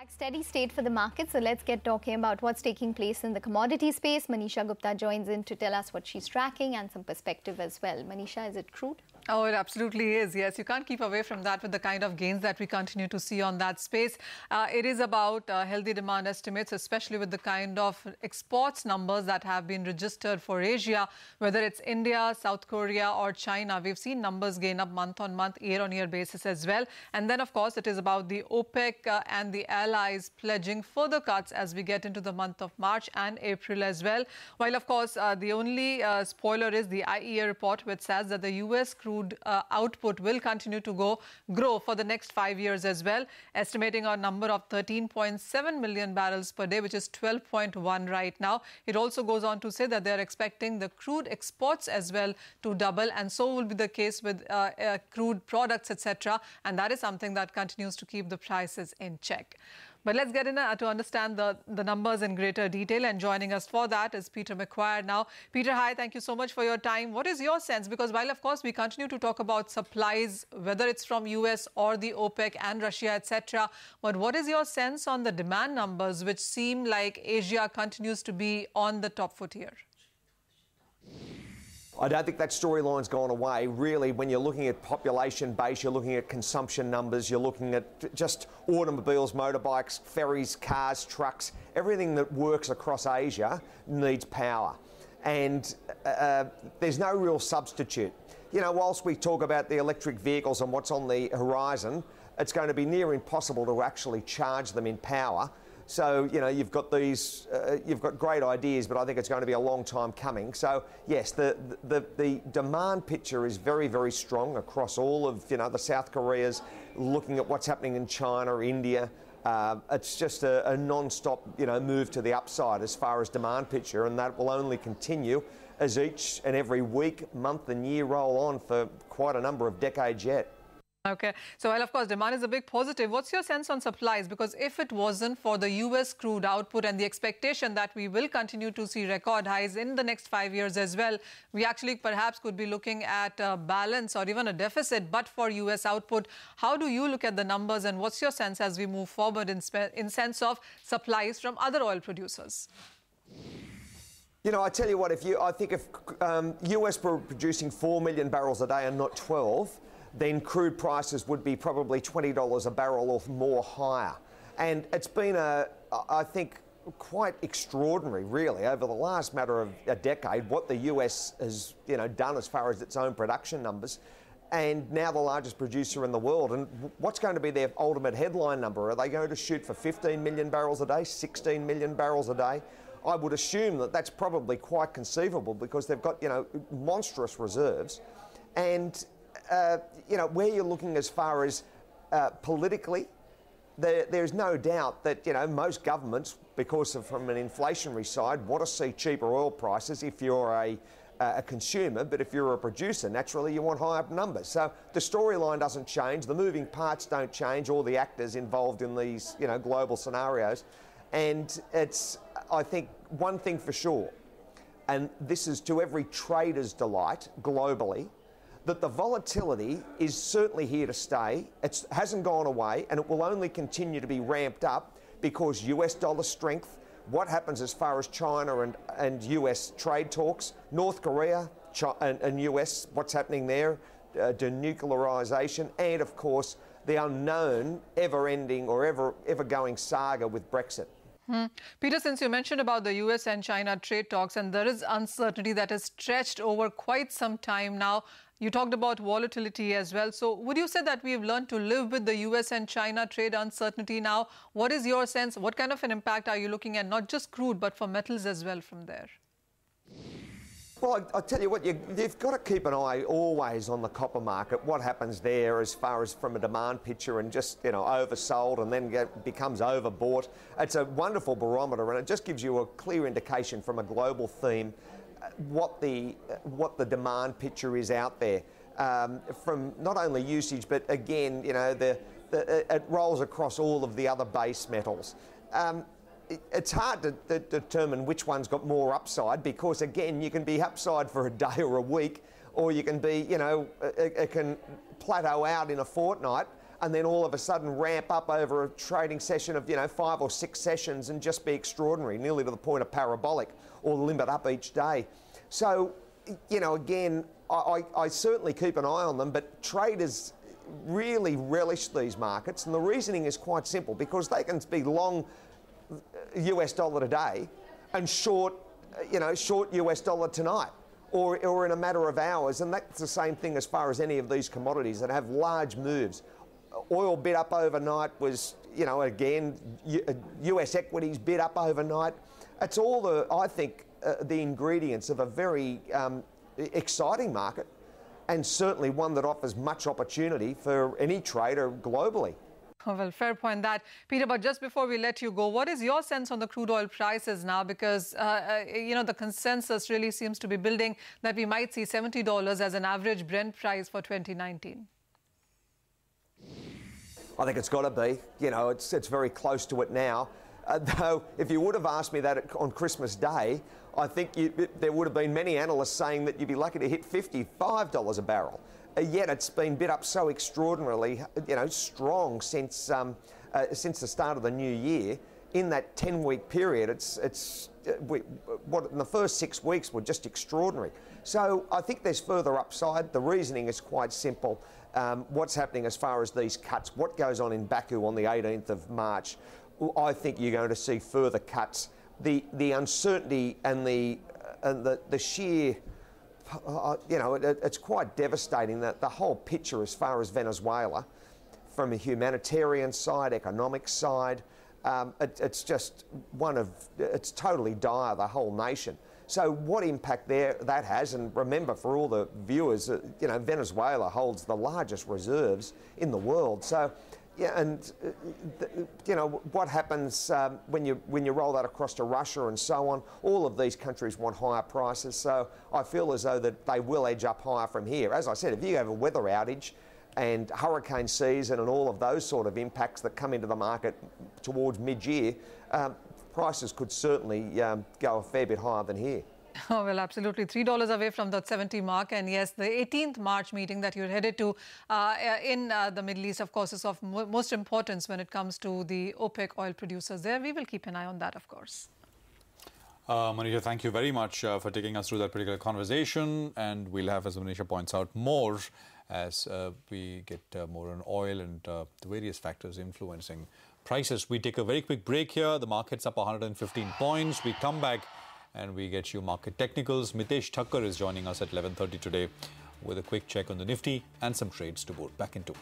Back steady state for the market. So let's get talking about what's taking place in the commodity space. Manisha Gupta joins in to tell us what she's tracking and some perspective as well. Manisha, is it crude? Oh, it absolutely is. Yes, you can't keep away from that with the kind of gains that we continue to see on that space. It is about healthy demand estimates, especially with the kind of exports numbers that have been registered for Asia, whether it's India, South Korea or China. We've seen numbers gain up month on month, year-on-year basis as well. And then, of course, it is about the OPEC and the allies pledging further cuts as we get into the month of March and April as well. While, of course, the only spoiler is the IEA report, which says that the U.S. crude output will continue to grow for the next 5 years as well, estimating a number of 13.7 million barrels per day, which is 12.1 right now. It also goes on to say that they're expecting the crude exports as well to double, and so will be the case with crude products, etc. And that is something that continues to keep the prices in check. But let's get in to understand the numbers in greater detail. And joining us for that is Peter McQuire now. Peter, hi, thank you so much for your time. What is your sense? Because while, of course, we continue to talk about supplies, whether it's from US or the OPEC and Russia, etc., but what is your sense on the demand numbers, which seem like Asia continues to be on the top foot here? I don't think that storyline's gone away. Really, when you're looking at population base, you're looking at consumption numbers, you're looking at just automobiles, motorbikes, ferries, cars, trucks. Everything that works across Asia needs power. And there's no real substitute. You know, whilst we talk about the electric vehicles and what's on the horizon, it's going to be near impossible to actually charge them in power. So, you know, you've got these, you've got great ideas, but I think it's going to be a long time coming. So, yes, the demand picture is very, very strong across all of, you know, the South Koreas, looking at what's happening in China, India. It's just a non-stop, you know, move to the upside as far as demand picture, and that will only continue as each and every week, month and year roll on for quite a number of decades yet. Okay. So, well, of course, demand is a big positive. What's your sense on supplies? Because if it wasn't for the U.S. crude output and the expectation that we will continue to see record highs in the next 5 years as well, we actually perhaps could be looking at a balance or even a deficit, but for U.S. output. How do you look at the numbers, and what's your sense as we move forward in sense of supplies from other oil producers? You know, I tell you what, I think if US were producing 4 million barrels a day and not 12, then crude prices would be probably $20 a barrel or more higher. And it's been I think, quite extraordinary, really, over the last matter of a decade, what the US has, you know, done as far as its own production numbers. And now the largest producer in the world. And what's going to be their ultimate headline number? Are they going to shoot for 15 million barrels a day, 16 million barrels a day? I would assume that that's probably quite conceivable because they've got, you know, monstrous reserves. And you know, where you're looking as far as politically, there's no doubt that, you know, most governments, because of from an inflationary side, want to see cheaper oil prices if you're a consumer, but if you're a producer, naturally you want higher numbers. So the storyline doesn't change, the moving parts don't change, all the actors involved in these, you know, global scenarios. And it's, I think, one thing for sure, and this is to every trader's delight globally, that the volatility is certainly here to stay. It hasn't gone away, and it will only continue to be ramped up because US dollar strength, what happens as far as China and US trade talks, North Korea and US, what's happening there, denuclearisation, and of course the unknown, ever-ending or ever-going saga with Brexit. Peter, since you mentioned about the US and China trade talks, and there is uncertainty that has stretched over quite some time now, you talked about volatility as well. So would you say that we've learned to live with the US and China trade uncertainty now? What is your sense? What kind of an impact are you looking at, not just crude, but for metals as well from there? Well, I tell you what, you've got to keep an eye always on the copper market, what happens there as far as from a demand picture and just, you know, oversold and then becomes overbought. It's a wonderful barometer, and it just gives you a clear indication from a global theme what the demand picture is out there, from not only usage, but again, you know, it rolls across all of the other base metals. It's hard to determine which one's got more upside because, again, you can be upside for a day or a week, or you can be, you know, it can plateau out in a fortnight. and then all of a sudden ramp up over a trading session of, 5 or 6 sessions and just be extraordinary, nearly to the point of parabolic, or limit up each day. So, again, I certainly keep an eye on them, but traders really relish these markets, and the reasoning is quite simple, because they can be long US dollar today and short US dollar tonight, or in a matter of hours, and that's the same thing as far as any of these commodities that have large moves. Oil bid up overnight was, again, US equities bid up overnight. It's all I think, the ingredients of a very exciting market, and certainly one that offers much opportunity for any trader globally. Well, fair point that. Peter, but just before we let you go, what is your sense on the crude oil prices now? Because, the consensus really seems to be building that we might see $70 as an average Brent price for 2019. I think it's got to be. It's very close to it now. Though, if you would have asked me that on Christmas Day, I think there would have been many analysts saying that you'd be lucky to hit $55 a barrel. Yet it's been bid up so extraordinarily, strong since the start of the new year. In that 10-week period, what in the first 6 weeks were just extraordinary. So I think there's further upside. The reasoning is quite simple. What's happening as far as these cuts? What goes on in Baku on the 18th of March? I think you're going to see further cuts. The uncertainty and the sheer, it's quite devastating, that the whole picture as far as Venezuela, from a humanitarian side, economic side, it's just it's totally dire, the whole nation. So what impact that has, and remember, for all the viewers, Venezuela holds the largest reserves in the world. So, yeah, and what happens when you roll that across to Russia and so on? All of these countries want higher prices, so I feel as though that they will edge up higher from here. As I said, if you have a weather outage and hurricane season and all of those sort of impacts that come into the market towards mid-year, prices could certainly go a fair bit higher than here. Oh, well, absolutely. $3 away from that 70 mark. And yes, the 18th March meeting that you're headed to in the Middle East, of course, is of most importance when it comes to the OPEC oil producers there. We will keep an eye on that, of course. Manisha, thank you very much for taking us through that particular conversation. And we'll have, as Manisha points out, more as we get more on oil and the various factors influencing prices. We take a very quick break here. The market's up 115 points. We come back and we get you market technicals. Mitesh Thakkar is joining us at 11:30 today with a quick check on the Nifty and some trades to board. Back in 2.